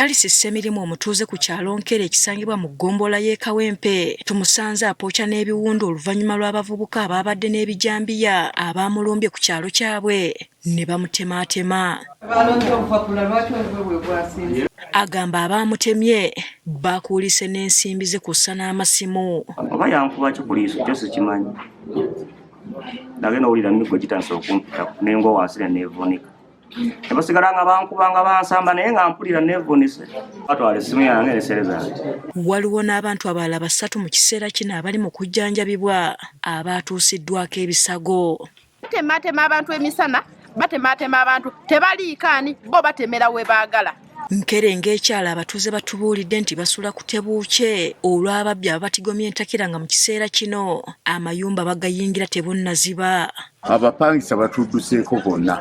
Charles Ssemirimu omutuuze ku kyalo Nkere ekisangibwa mu ggombolola y'e Kawempe tumusanze apookya n'ebiwundu oluvannyuma lw'abavubuka abaabadde n'ebijambiya abaamulumbye ku kyalo kyabwe ne bamutemaatema. Agamba abaamutemye baakuulise n'ensimbi ze kussa n'amasimu. Oba yankuba ki poliisi kyo sikimanyi. Nagenda owulira miggo gitandise okumpita n'engo wansi neevuunika. Ne basigala nga bankubanga bansamba naye nga mpulira neevunise. Batwala essimu yange n'esere zange. Waliwo n'abantu abalala basatu mu kiseera kino abali mu kujjanjabibwa abaatuusiddwako ebisago. Batematema abantu emisana, batematema abantu tebaliikaani bo batemera we baagala. Nkere ng'ekyala abatuuze batubuulidde nti basula ku tebuukye olw'ababbi ababatigomya entakera nga mu kiseera kino amayumba bagayingira tebunnaziba. Abapangisa batudduseeko bonna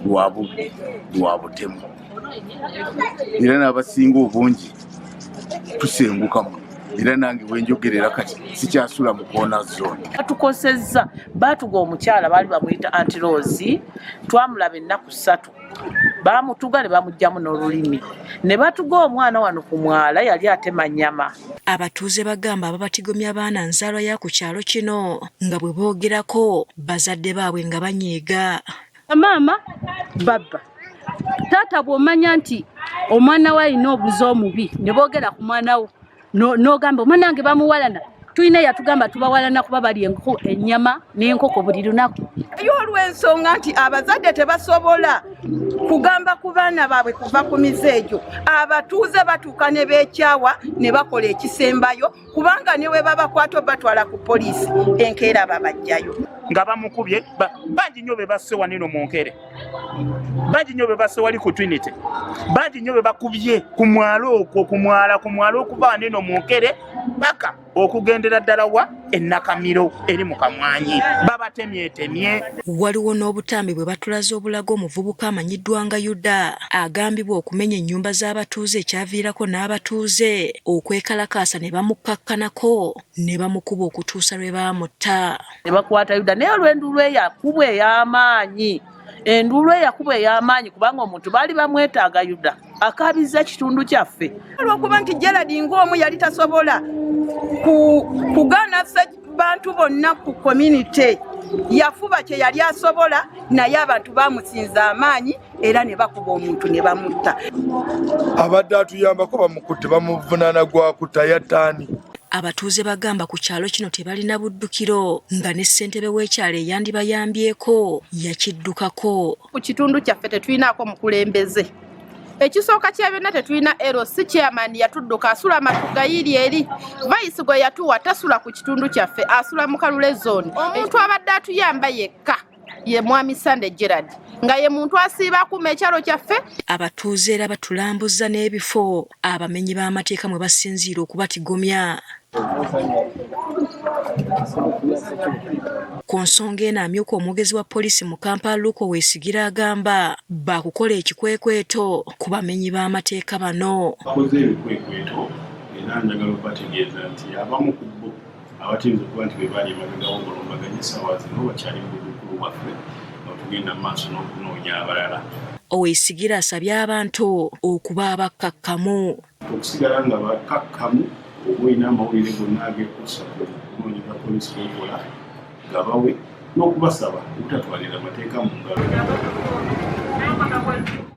lwabudde lwabutemu era n'abasinga obungi tusengukamu era nange bwenjogerera kati sikyasula mu koona zone. Batukosezza baatuga omukyala baali bamuyita Anti Rose twamulaba ennaku 3 baamutuga ne bamugjamu n'olulimi ne batuga omwana wano ku mwala yali atema nnyama. Abatuuze bagamba ababatigomya abaana nzaalwa ya ku kyalo kino nga bwe boogerako bazadde baabwe nga banyiiga. Maama baba taata bw'omanya nti omwana we alina obuze omubi ne boogera ku mwana wo n'ogamba omwana wange bamuwalana tulina yatugamba tubawalana kuba bali ennyama n'enkoko buli lunaku. Olw'ensonga nti abazadde tebasobola kugamba ku baana baabwe kuva ku mize egyo, abatuuze batuuka ne beekyawa ne bakola ekisembayo kubanga ne we babakwata batwala ku poliisi enkeera babajjayo. Nga bamukubye bangi nnyo be basse wanino mu Nkere, bangi nnyo be basse wali ku Trinity, bangi nnyo be bakubye ku mwalo okwo ku mwalo okuva wanino mu Nkere paka okugendera ddala wa Ennakamiro eri mu Kamwanyi babatemyetemye. Waliwo n'obutambi bwe batulaze obulago omuvubuka amanyiddwa nga Yuda agambibwa okumenya ennyumba z'abatuuze ekyaviirako n'abatuuze okwekalakaasa ne bamukkakkanako ne bamukuba okutuusa lwe baamutta. Ne bakwata Yuda naye olw'enduulu eyakubwa ey'amaanyi. Enduulu eyakubwa ey'amaanyi kubanga omuntu baali bamwetaaga Yuda akaabizza kitundu kyaffe. Olw'okuba nti Gerald ng'omu yali tasobola kugaana bantu bonna ku community yafuba kye yali asobola naye abantu bamusinza amaanyi era ne bakuba omuntu ne bamutta. Abadde atuyambako bamukutte bamuvunaana gwa kutta yattaani. Abatuuze bagamba ku kyalo kino tebalina buddukiro nga ne ssentebe w'ekyalo eyandibayambyeko yakiddukako. Ku kitundu kyaffe tetulinaako mukulembeze. Ekisooka kya byonna tetulina LC chairman yatudduka asula matugayiri eri. Vice gwe yatuwa tasula ku kitundu kyaffe asula mu Kalule zone. Omuntu abadde atuyamba yekka ye Mwami Sande Gerald nga ye muntu asiiba akuma ekyalo kyaffe. Abatuuze era batulambuza n'ebifo abamenyi b'amateeka mwe basinziira okubatigomya. Ku nsonga eno amyuka omwogezi wa poliisi mu Kampala Luko Weesigira agamba baakukola ekikwekweto ku bamenyi b'amateeka bano. Bakoze ebikwekweto era njagala okubategeeza nti abamu ku bo abatinza okuba nti be bali emabega w'obulumbaganyi essaawa zino bakyali mu buduukulu bwaffe nga tugenda mu maaso n'okunoonya abalala. Oweesigira asabye abantu okuba abakkakkamu. Okusigala nga bakkakkamu obulina amawulire gonna agekuusa ku kunoonyeza poliisi b'ekola gabawe n'okubasaba obutatwalira amateeka mu ngalo.